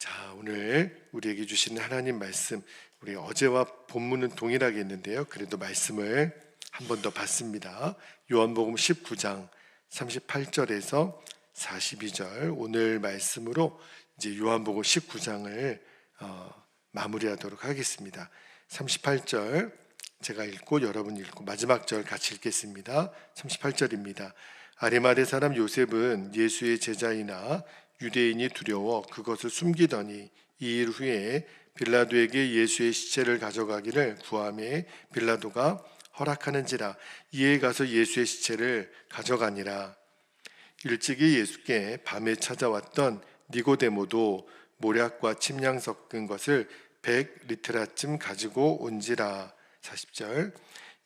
자, 오늘 우리에게 주시는 하나님 말씀, 우리 어제와 본문은 동일하게 있는데요. 그래도 말씀을 한 번 더 받습니다. 요한복음 19장 38절에서 42절, 오늘 말씀으로 이제 요한복음 19장을 마무리하도록 하겠습니다. 38절 제가 읽고 여러분 읽고 마지막 절 같이 읽겠습니다. 38절입니다. 아리마대 사람 요셉은 예수의 제자이나 유대인이 두려워 그것을 숨기더니 2일 후에 빌라도에게 예수의 시체를 가져가기를 구하매 빌라도가 허락하는지라. 이에 가서 예수의 시체를 가져가니라. 일찍이 예수께 밤에 찾아왔던 니고데모도 모략과 침량 섞은 것을 100리트라쯤 가지고 온지라. 40절.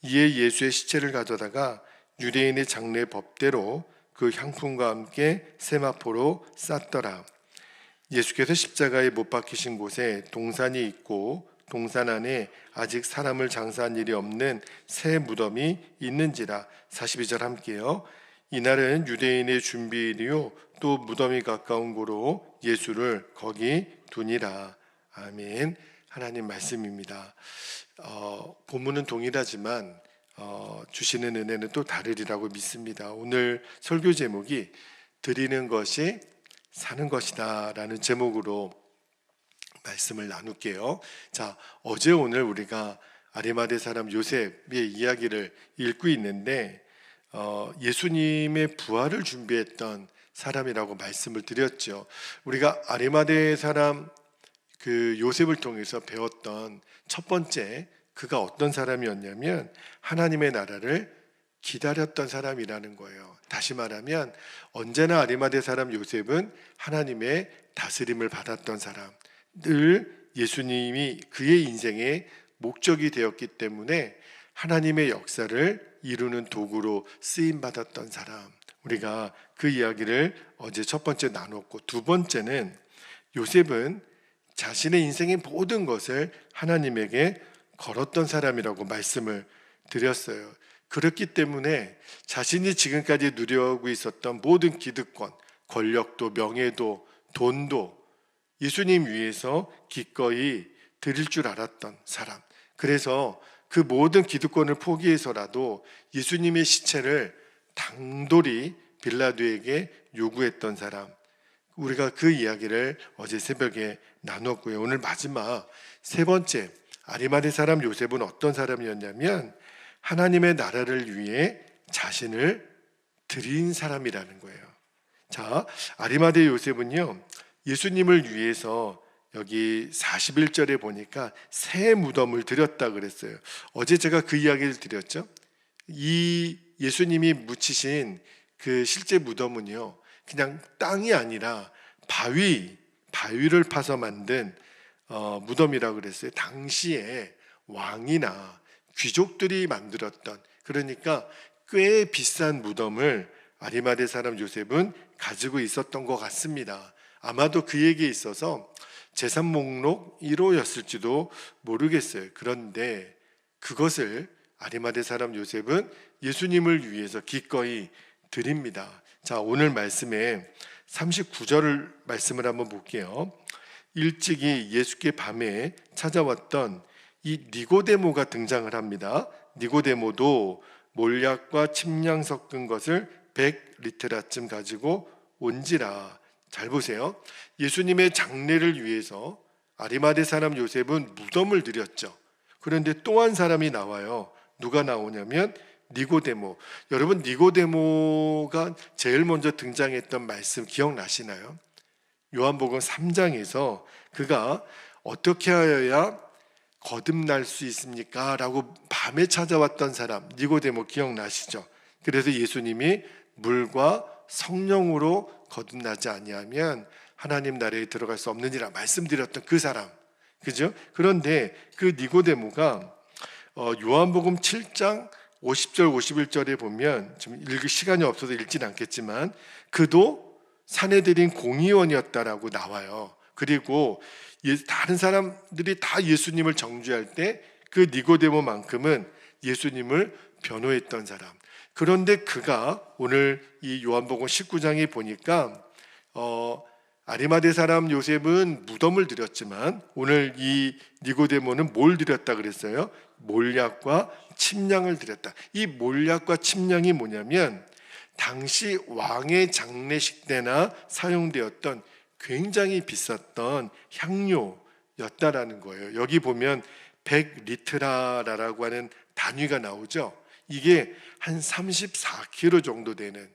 이에 예수의 시체를 가져다가 유대인의 장례 법대로 그 향품과 함께 세마포로 쌌더라. 예수께서 십자가에 못 박히신 곳에 동산이 있고 동산 안에 아직 사람을 장사한 일이 없는 새 무덤이 있는지라. 42절 함께요. 이날은 유대인의 준비일이요 또 무덤이 가까운 고로 예수를 거기 두니라. 아멘. 하나님 말씀입니다. 본문은 동일하지만 주시는 은혜는 또 다르리라고 믿습니다. 오늘 설교 제목이 드리는 것이 사는 것이다 라는 제목으로 말씀을 나눌게요. 자, 어제 오늘 우리가 아리마대 사람 요셉의 이야기를 읽고 있는데 예수님의 부활을 준비했던 사람이라고 말씀을 드렸죠. 우리가 아리마대 사람 그 요셉을 통해서 배웠던 첫 번째, 그가 어떤 사람이었냐면 하나님의 나라를 기다렸던 사람이라는 거예요. 다시 말하면 언제나 아리마대 사람 요셉은 하나님의 다스림을 받았던 사람, 늘 예수님이 그의 인생의 목적이 되었기 때문에 하나님의 역사를 이루는 도구로 쓰임받았던 사람, 우리가 그 이야기를 어제 첫 번째 나눴고, 두 번째는 요셉은 자신의 인생의 모든 것을 하나님에게 걸었던 사람이라고 말씀을 드렸어요. 그렇기 때문에 자신이 지금까지 누려오고 있었던 모든 기득권, 권력도 명예도 돈도 예수님 위해서 기꺼이 드릴 줄 알았던 사람, 그래서 그 모든 기득권을 포기해서라도 예수님의 시체를 당돌이 빌라도에게 요구했던 사람, 우리가 그 이야기를 어제 새벽에 나눴고요. 오늘 마지막 세 번째, 아리마대 사람 요셉은 어떤 사람이었냐면 하나님의 나라를 위해 자신을 드린 사람이라는 거예요. 자, 아리마대 요셉은요, 예수님을 위해서 여기 41절에 보니까 새 무덤을 드렸다 그랬어요. 어제 제가 그 이야기를 드렸죠. 이 예수님이 묻히신 그 실제 무덤은요, 그냥 땅이 아니라 바위를 파서 만든 무덤이라고 그랬어요. 당시에 왕이나 귀족들이 만들었던, 그러니까 꽤 비싼 무덤을 아리마대 사람 요셉은 가지고 있었던 것 같습니다. 아마도 그에게 있어서 재산 목록 1호였을지도 모르겠어요. 그런데 그것을 아리마대 사람 요셉은 예수님을 위해서 기꺼이 드립니다. 자, 오늘 말씀에 39절을 말씀을 한번 볼게요. 일찍이 예수께 밤에 찾아왔던 이 니고데모가 등장을 합니다. 니고데모도 몰약과 침량 섞은 것을 100리트라쯤 가지고 온지라. 잘 보세요. 예수님의 장례를 위해서 아리마대 사람 요셉은 무덤을 드렸죠. 그런데 또 한 사람이 나와요. 누가 나오냐면 니고데모. 여러분, 니고데모가 제일 먼저 등장했던 말씀 기억나시나요? 요한복음 3장에서 그가 어떻게 하여야 거듭날 수 있습니까? 라고 밤에 찾아왔던 사람, 니고데모 기억나시죠? 그래서 예수님이 물과 성령으로 거듭나지 아니하면 하나님 나라에 들어갈 수 없느니라 말씀드렸던 그 사람, 그죠? 그런데 그 니고데모가 요한복음 7장 50절 51절에 보면, 지금 읽을 시간이 없어서 읽진 않겠지만 그도 사내들인 공의원이었다라고 나와요. 그리고 다른 사람들이 다 예수님을 정죄할 때 그 니고데모만큼은 예수님을 변호했던 사람. 그런데 그가 오늘 이 요한복음 19장에 보니까 아리마대 사람 요셉은 무덤을 드렸지만 오늘 이 니고데모는 뭘 드렸다 그랬어요? 몰약과 침량을 드렸다. 이 몰약과 침량이 뭐냐면 당시 왕의 장례식 때나 사용되었던 굉장히 비쌌던 향료였다라는 거예요. 여기 보면 100리트라라고 하는 단위가 나오죠. 이게 한 34kg 정도 되는,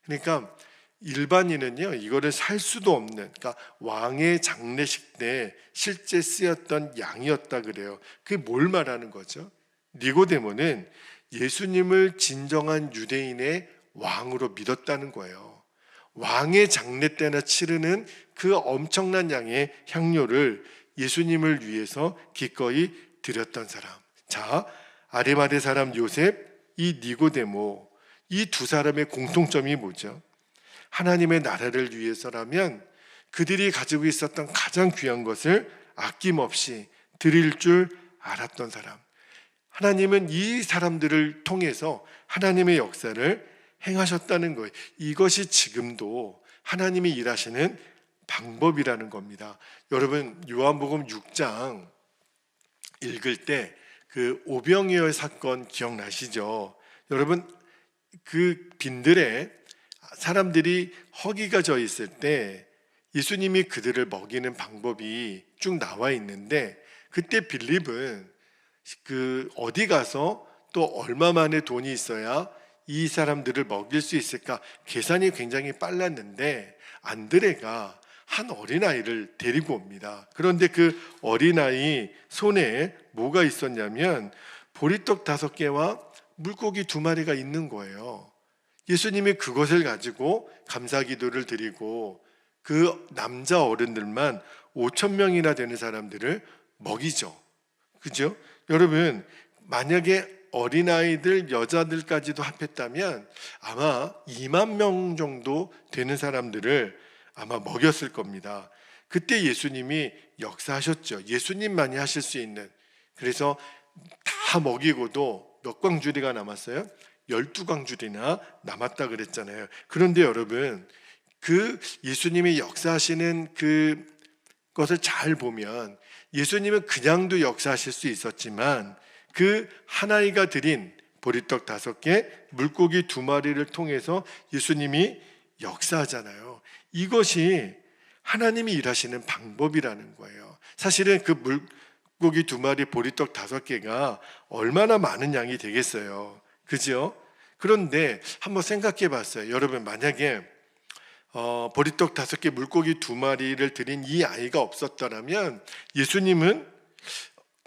그러니까 일반인은요 이거를 살 수도 없는, 그러니까 왕의 장례식 때 실제 쓰였던 양이었다 그래요. 그게 뭘 말하는 거죠? 니고데모는 예수님을 진정한 유대인의 왕으로 믿었다는 거예요. 왕의 장례 때나 치르는 그 엄청난 양의 향료를 예수님을 위해서 기꺼이 드렸던 사람. 자, 아리마대 사람 요셉, 이 니고데모, 이 두 사람의 공통점이 뭐죠? 하나님의 나라를 위해서라면 그들이 가지고 있었던 가장 귀한 것을 아낌없이 드릴 줄 알았던 사람. 하나님은 이 사람들을 통해서 하나님의 역사를 행하셨다는 거예요. 이것이 지금도 하나님이 일하시는 방법이라는 겁니다. 여러분, 요한복음 6장 읽을 때 그 오병이어 사건 기억나시죠? 여러분, 그 빈들에 사람들이 허기가 져 있을 때 예수님이 그들을 먹이는 방법이 쭉 나와 있는데, 그때 빌립은 그 어디 가서 또 얼마 만에 돈이 있어야 이 사람들을 먹일 수 있을까 계산이 굉장히 빨랐는데, 안드레가 한 어린아이를 데리고 옵니다. 그런데 그 어린아이 손에 뭐가 있었냐면 보리떡 5개와 물고기 2마리가 있는 거예요. 예수님이 그것을 가지고 감사기도를 드리고 그 남자 어른들만 5,000명이나 되는 사람들을 먹이죠. 그죠? 여러분, 만약에 어린아이들, 여자들까지도 합했다면 아마 2만 명 정도 되는 사람들을 아마 먹였을 겁니다. 그때 예수님이 역사하셨죠. 예수님만이 하실 수 있는. 그래서 다 먹이고도 몇 광주리가 남았어요? 12광주리나 남았다 그랬잖아요. 그런데 여러분, 그 예수님이 역사하시는 그 것을 잘 보면 예수님은 그냥도 역사하실 수 있었지만 그 하나이가 드린 보리떡 5개, 물고기 2마리를 통해서 예수님이 역사하잖아요. 이것이 하나님이 일하시는 방법이라는 거예요. 사실은 그 물고기 2마리, 보리떡 5개가 얼마나 많은 양이 되겠어요. 그죠? 그런데 한번 생각해 봤어요. 여러분, 만약에 보리떡 5개, 물고기 2마리를 드린 이 아이가 없었더라면 예수님은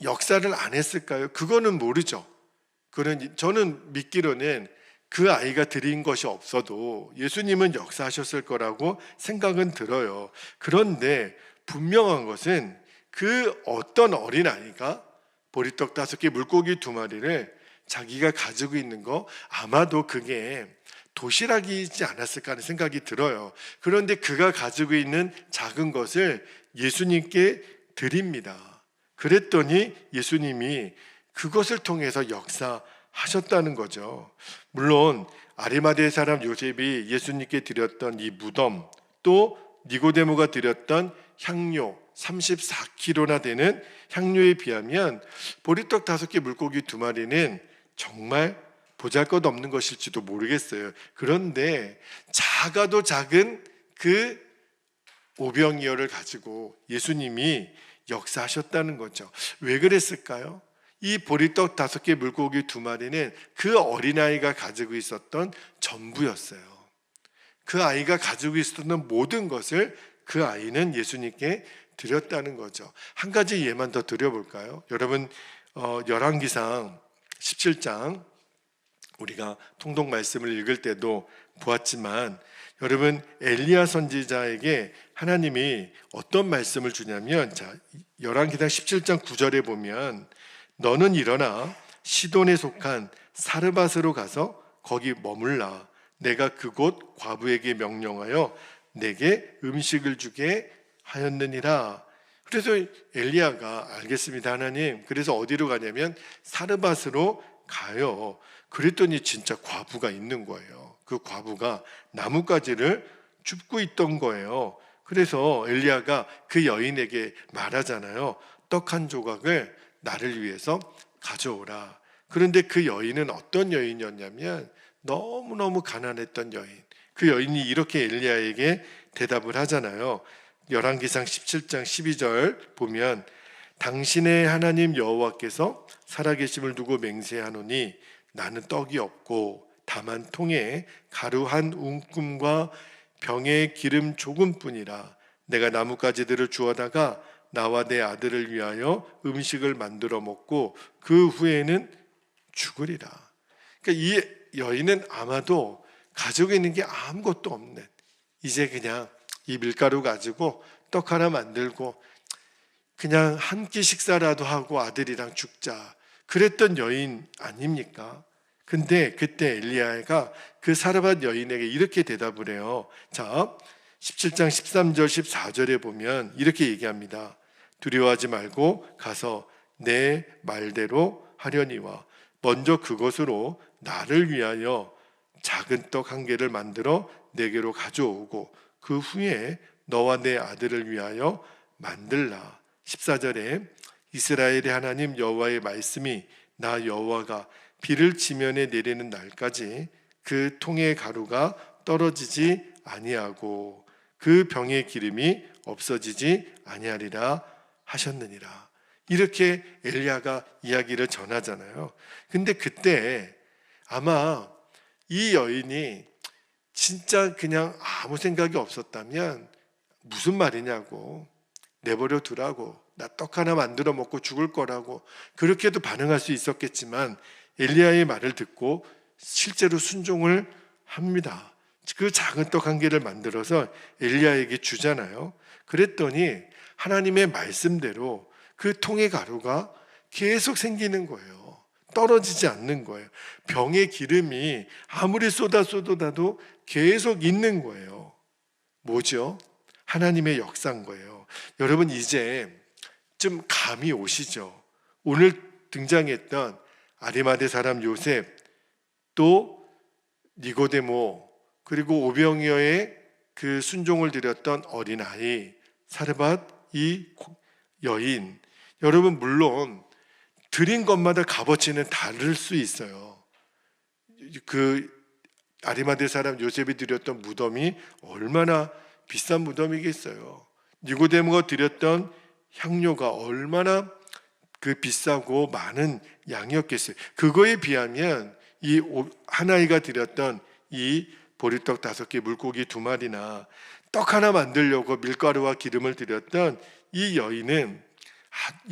역사를 안 했을까요? 그거는 모르죠. 저는 믿기로는 그 아이가 드린 것이 없어도 예수님은 역사하셨을 거라고 생각은 들어요. 그런데 분명한 것은 그 어떤 어린아이가 보리떡 5개, 물고기 2마리를 자기가 가지고 있는 거, 아마도 그게 도시락이지 않았을까 하는 생각이 들어요. 그런데 그가 가지고 있는 작은 것을 예수님께 드립니다. 그랬더니 예수님이 그것을 통해서 역사하셨다는 거죠. 물론 아리마대 사람 요셉이 예수님께 드렸던 이 무덤, 또 니고데모가 드렸던 향료 34kg나 되는 향료에 비하면 보리떡 5개, 물고기 2마리는 정말 보잘것없는 것일지도 모르겠어요. 그런데 작아도 작은 그 오병이어를 가지고 예수님이 역사하셨다는 거죠. 왜 그랬을까요? 이 보리떡 5개, 물고기 2마리는 그 어린아이가 가지고 있었던 전부였어요. 그 아이가 가지고 있었던 모든 것을 그 아이는 예수님께 드렸다는 거죠. 한 가지 예만 더 드려볼까요? 여러분, 열왕기상 17장 우리가 통독 말씀을 읽을 때도 보았지만, 여러분, 엘리야 선지자에게 하나님이 어떤 말씀을 주냐면, 자, 열왕기상 17장 9절에 보면 너는 일어나 시돈에 속한 사르밧으로 가서 거기 머물라. 내가 그곳 과부에게 명령하여 내게 음식을 주게 하였느니라. 그래서 엘리야가 알겠습니다 하나님. 그래서 어디로 가냐면 사르밧으로 가요. 그랬더니 진짜 과부가 있는 거예요. 그 과부가 나뭇가지를 줍고 있던 거예요. 그래서 엘리야가 그 여인에게 말하잖아요. 떡 한 조각을 나를 위해서 가져오라. 그런데 그 여인은 어떤 여인이었냐면 너무너무 가난했던 여인. 그 여인이 이렇게 엘리야에게 대답을 하잖아요. 열왕기상 17장 12절 보면 당신의 하나님 여호와께서 살아계심을 두고 맹세하노니 나는 떡이 없고 다만 통에 가루 한 움큼과 병에 기름 조금뿐이라. 내가 나뭇가지들을 주워다가 나와 내 아들을 위하여 음식을 만들어 먹고 그 후에는 죽으리라. 그러니까 이 여인은 아마도 가지고 있는 게 아무것도 없는, 이제 그냥 이 밀가루 가지고 떡 하나 만들고 그냥 한 끼 식사라도 하고 아들이랑 죽자, 그랬던 여인 아닙니까? 근데 그때 엘리야가 그 사르밧 여인에게 이렇게 대답을 해요. 자, 17장 13절 14절에 보면 이렇게 얘기합니다. 두려워하지 말고 가서 내 말대로 하려니와 먼저 그것으로 나를 위하여 작은 떡 한 개를 만들어 내게로 가져오고 그 후에 너와 내 아들을 위하여 만들라. 14절에 이스라엘의 하나님 여호와의 말씀이 나 여호와가 비를 지면에 내리는 날까지 그 통의 가루가 떨어지지 아니하고 그 병의 기름이 없어지지 아니하리라 하셨느니라. 이렇게 엘리야가 이야기를 전하잖아요. 근데 그때 아마 이 여인이 진짜 그냥 아무 생각이 없었다면 무슨 말이냐고, 내버려 두라고, 나 떡 하나 만들어 먹고 죽을 거라고 그렇게도 반응할 수 있었겠지만 엘리야의 말을 듣고 실제로 순종을 합니다. 그 작은 떡 한 개를 만들어서 엘리야에게 주잖아요. 그랬더니 하나님의 말씀대로 그 통의 가루가 계속 생기는 거예요. 떨어지지 않는 거예요. 병의 기름이 아무리 쏟아도 계속 있는 거예요. 뭐죠? 하나님의 역사인 거예요. 여러분, 이제 좀 감이 오시죠? 오늘 등장했던 아리마대 사람 요셉, 또 니고데모, 그리고 오병이어의 그 순종을 드렸던 어린아이 사르밧 이 여인, 여러분 물론 드린 것마다 값어치는 다를 수 있어요. 그 아리마대 사람 요셉이 드렸던 무덤이 얼마나 비싼 무덤이겠어요. 니고데모가 드렸던 향료가 얼마나 그 비싸고 많은 양이었겠어요. 그거에 비하면 이 한 아이가 드렸던 이 보리떡 5개, 물고기 2마리나 떡 하나 만들려고 밀가루와 기름을 드렸던 이 여인은,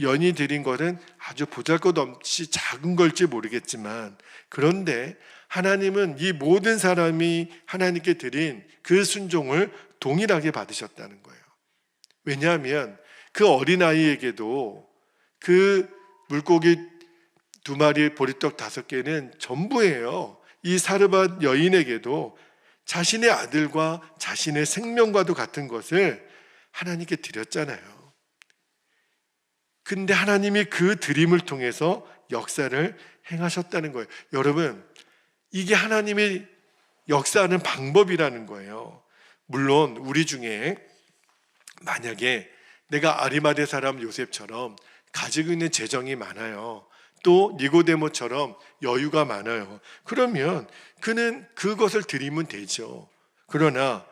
연이 드린 것은 아주 보잘것없이 작은 걸지 모르겠지만, 그런데 하나님은 이 모든 사람이 하나님께 드린 그 순종을 동일하게 받으셨다는 거예요. 왜냐하면 그 어린아이에게도 그 물고기 2마리, 보리떡 5개는 전부예요. 이 사르밧 여인에게도 자신의 아들과 자신의 생명과도 같은 것을 하나님께 드렸잖아요. 근데 하나님이 그 드림을 통해서 역사를 행하셨다는 거예요. 여러분, 이게 하나님의 역사하는 방법이라는 거예요. 물론 우리 중에 만약에 내가 아리마대 사람 요셉처럼 가지고 있는 재정이 많아요, 또 니고데모처럼 여유가 많아요, 그러면 그는 그것을 드리면 되죠. 그러나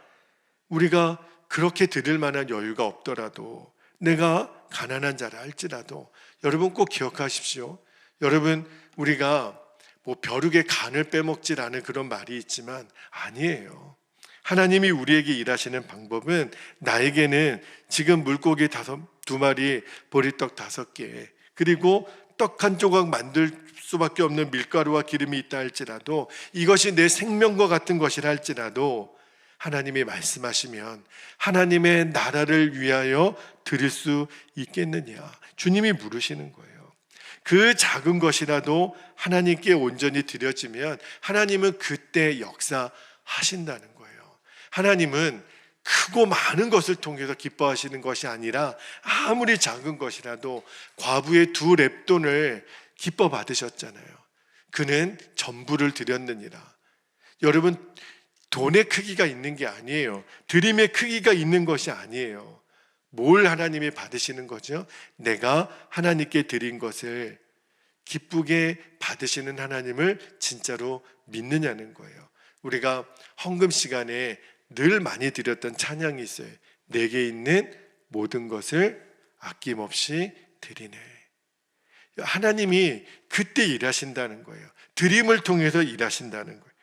우리가 그렇게 드릴 만한 여유가 없더라도, 내가 가난한 자라 할지라도, 여러분 꼭 기억하십시오. 여러분, 우리가 뭐 벼룩의 간을 빼먹질 않은 그런 말이 있지만 아니에요. 하나님이 우리에게 일하시는 방법은, 나에게는 지금 물고기 2마리, 보리떡 5개, 그리고 떡 한 조각 만들 수밖에 없는 밀가루와 기름이 있다 할지라도, 이것이 내 생명과 같은 것이라 할지라도 하나님이 말씀하시면 하나님의 나라를 위하여 드릴 수 있겠느냐, 주님이 물으시는 거예요. 그 작은 것이라도 하나님께 온전히 드려지면 하나님은 그때 역사하신다는 거예요. 하나님은 크고 많은 것을 통해서 기뻐하시는 것이 아니라 아무리 작은 것이라도 과부의 2렙돈을 기뻐 받으셨잖아요. 그는 전부를 드렸느니라. 여러분, 돈의 크기가 있는 게 아니에요. 드림의 크기가 있는 것이 아니에요. 뭘 하나님이 받으시는 거죠? 내가 하나님께 드린 것을 기쁘게 받으시는 하나님을 진짜로 믿느냐는 거예요. 우리가 헌금 시간에 늘 많이 드렸던 찬양이 있어요. 내게 있는 모든 것을 아낌없이 드리네. 하나님이 그때 일하신다는 거예요. 드림을 통해서 일하신다는 거예요.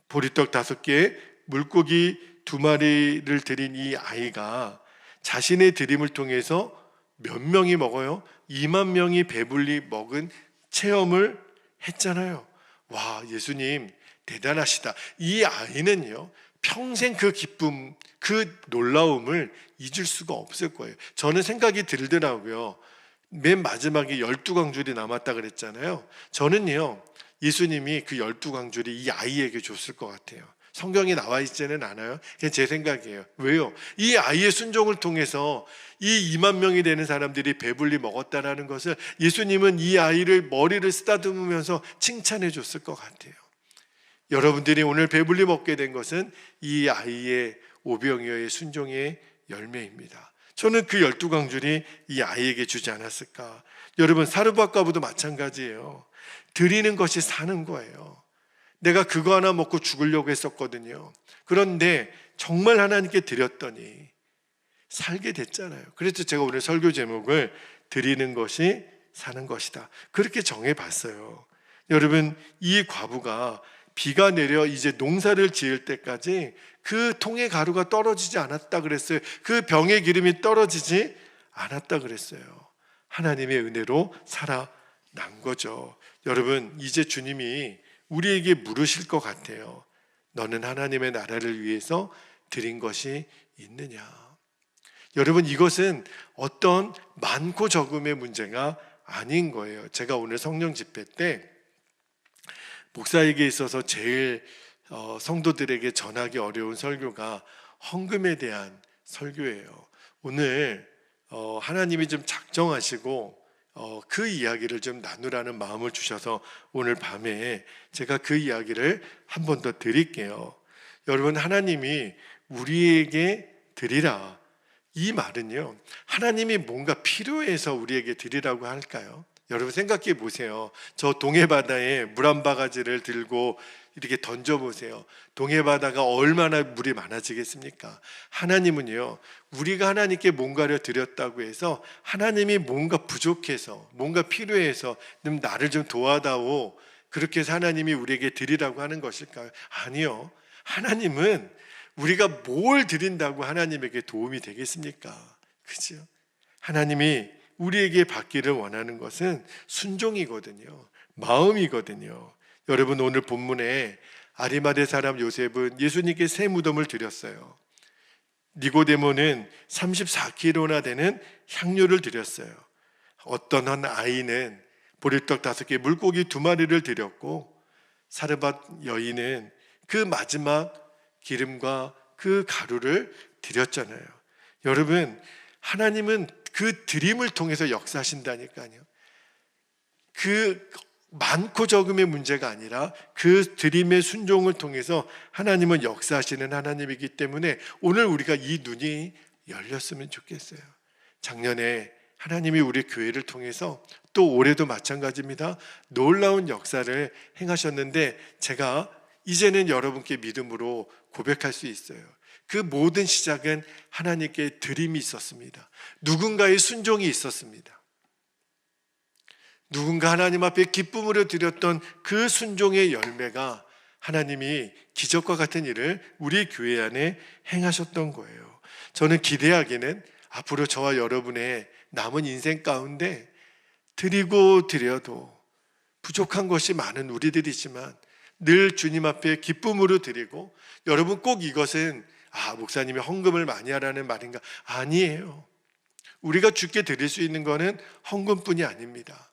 보리떡 5개, 물고기 2마리를 드린 이 아이가 자신의 드림을 통해서 몇 명이 먹어요? 2만 명이 배불리 먹은 체험을 했잖아요. 와, 예수님 대단하시다. 이 아이는요, 평생 그 기쁨, 그 놀라움을 잊을 수가 없을 거예요. 저는 생각이 들더라고요. 맨 마지막에 12광줄이 남았다 그랬잖아요. 저는요, 예수님이 그 12광줄이 이 아이에게 줬을 것 같아요. 성경에 나와 있지는 않아요. 그냥 제 생각이에요. 왜요? 이 아이의 순종을 통해서 이 2만 명이 되는 사람들이 배불리 먹었다라는 것을 예수님은 이 아이를 머리를 쓰다듬으면서 칭찬해 줬을 것 같아요. 여러분들이 오늘 배불리 먹게 된 것은 이 아이의 오병이어의 순종의 열매입니다. 저는 그 12광줄이 이 아이에게 주지 않았을까. 여러분, 사르밧과부도 마찬가지예요. 드리는 것이 사는 거예요. 내가 그거 하나 먹고 죽으려고 했었거든요. 그런데 정말 하나님께 드렸더니 살게 됐잖아요. 그래서 제가 오늘 설교 제목을 드리는 것이 사는 것이다, 그렇게 정해봤어요. 여러분, 이 과부가 비가 내려 이제 농사를 지을 때까지 그 통의 가루가 떨어지지 않았다 그랬어요. 그 병의 기름이 떨어지지 않았다 그랬어요. 하나님의 은혜로 살아난 거죠. 여러분, 이제 주님이 우리에게 물으실 것 같아요. 너는 하나님의 나라를 위해서 드린 것이 있느냐? 여러분, 이것은 어떤 많고 적음의 문제가 아닌 거예요. 제가 오늘 성령 집회 때 목사에게 있어서 제일 성도들에게 전하기 어려운 설교가 헌금에 대한 설교예요. 오늘 하나님이 좀 작정하시고 그 이야기를 좀 나누라는 마음을 주셔서 오늘 밤에 제가 그 이야기를 한 번 더 드릴게요. 여러분, 하나님이 우리에게 드리라, 이 말은요, 하나님이 뭔가 필요해서 우리에게 드리라고 할까요? 여러분, 생각해 보세요. 저 동해바다에 물 한 바가지를 들고 이렇게 던져보세요. 동해바다가 얼마나 물이 많아지겠습니까? 하나님은요, 우리가 하나님께 뭔가를 드렸다고 해서 하나님이 뭔가 부족해서, 뭔가 필요해서 나를 좀 도와다오, 그렇게 해서 하나님이 우리에게 드리라고 하는 것일까요? 아니요. 하나님은 우리가 뭘 드린다고 하나님에게 도움이 되겠습니까? 그죠? 하나님이 우리에게 받기를 원하는 것은 순종이거든요. 마음이거든요. 여러분, 오늘 본문에 아리마대 사람 요셉은 예수님께 새 무덤을 드렸어요. 니고데모는 34kg나 되는 향료를 드렸어요. 어떤 한 아이는 보리떡 5개, 물고기 2마리를 드렸고, 사르밧 여인은 그 마지막 기름과 그 가루를 드렸잖아요. 여러분, 하나님은 그 드림을 통해서 역사하신다니까요. 그 많고 적음의 문제가 아니라 그 드림의 순종을 통해서 하나님은 역사하시는 하나님이기 때문에 오늘 우리가 이 눈이 열렸으면 좋겠어요. 작년에 하나님이 우리 교회를 통해서, 또 올해도 마찬가지입니다, 놀라운 역사를 행하셨는데, 제가 이제는 여러분께 믿음으로 고백할 수 있어요. 그 모든 시작은 하나님께 드림이 있었습니다. 누군가의 순종이 있었습니다. 누군가 하나님 앞에 기쁨으로 드렸던 그 순종의 열매가 하나님이 기적과 같은 일을 우리 교회 안에 행하셨던 거예요. 저는 기대하기는 앞으로 저와 여러분의 남은 인생 가운데 드리고 드려도 부족한 것이 많은 우리들이지만 늘 주님 앞에 기쁨으로 드리고, 여러분 꼭 이것은 목사님이 헌금을 많이 하라는 말인가? 아니에요. 우리가 주께 드릴 수 있는 것은 헌금뿐이 아닙니다.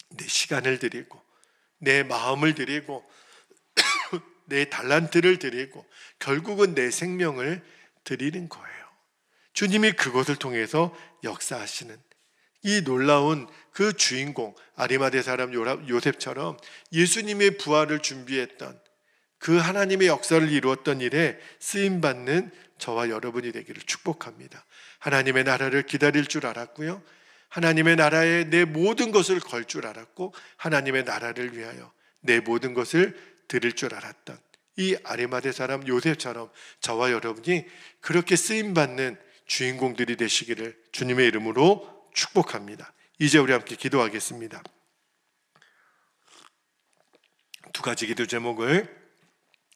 내 시간을 드리고, 내 마음을 드리고, 내 달란트를 드리고, 결국은 내 생명을 드리는 거예요. 주님이 그것을 통해서 역사하시는 이 놀라운 그 주인공, 아리마대 사람 요셉처럼 예수님의 부활을 준비했던 그 하나님의 역사를 이루었던 일에 쓰임받는 저와 여러분이 되기를 축복합니다. 하나님의 나라를 기다릴 줄 알았고요, 하나님의 나라에 내 모든 것을 걸 줄 알았고, 하나님의 나라를 위하여 내 모든 것을 드릴 줄 알았던 이 아리마대 사람 요셉처럼 저와 여러분이 그렇게 쓰임받는 주인공들이 되시기를 주님의 이름으로 축복합니다. 이제 우리 함께 기도하겠습니다. 두 가지 기도 제목을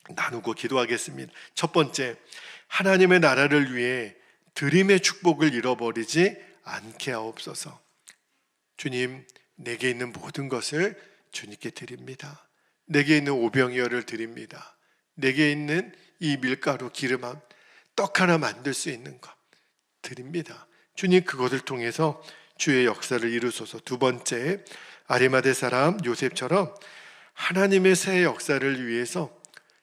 나누고 기도하겠습니다. 첫 번째, 하나님의 나라를 위해 드림의 축복을 잃어버리지 않게 하옵소서. 주님, 내게 있는 모든 것을 주님께 드립니다. 내게 있는 오병이어를 드립니다. 내게 있는 이 밀가루, 기름, 떡 하나 만들 수 있는 것 드립니다. 주님, 그것을 통해서 주의 역사를 이루소서. 두 번째, 아리마대 사람 요셉처럼 하나님의 새 역사를 위해서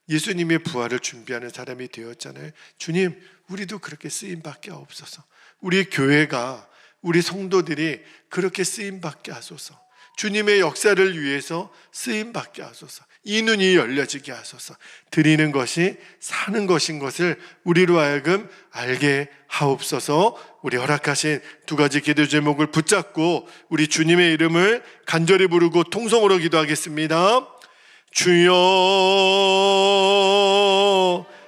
예수님의 부활을 준비하는 사람이 되었잖아요. 주님, 우리도 그렇게 쓰임받게 하옵소서. 우리 교회가, 우리 성도들이 그렇게 쓰임받게 하소서. 주님의 역사를 위해서 쓰임받게 하소서. 이 눈이 열려지게 하소서. 드리는 것이 사는 것인 것을 우리로 하여금 알게 하옵소서. 우리 허락하신 두 가지 기도 제목을 붙잡고 우리 주님의 이름을 간절히 부르고 통성으로 기도하겠습니다. 주여,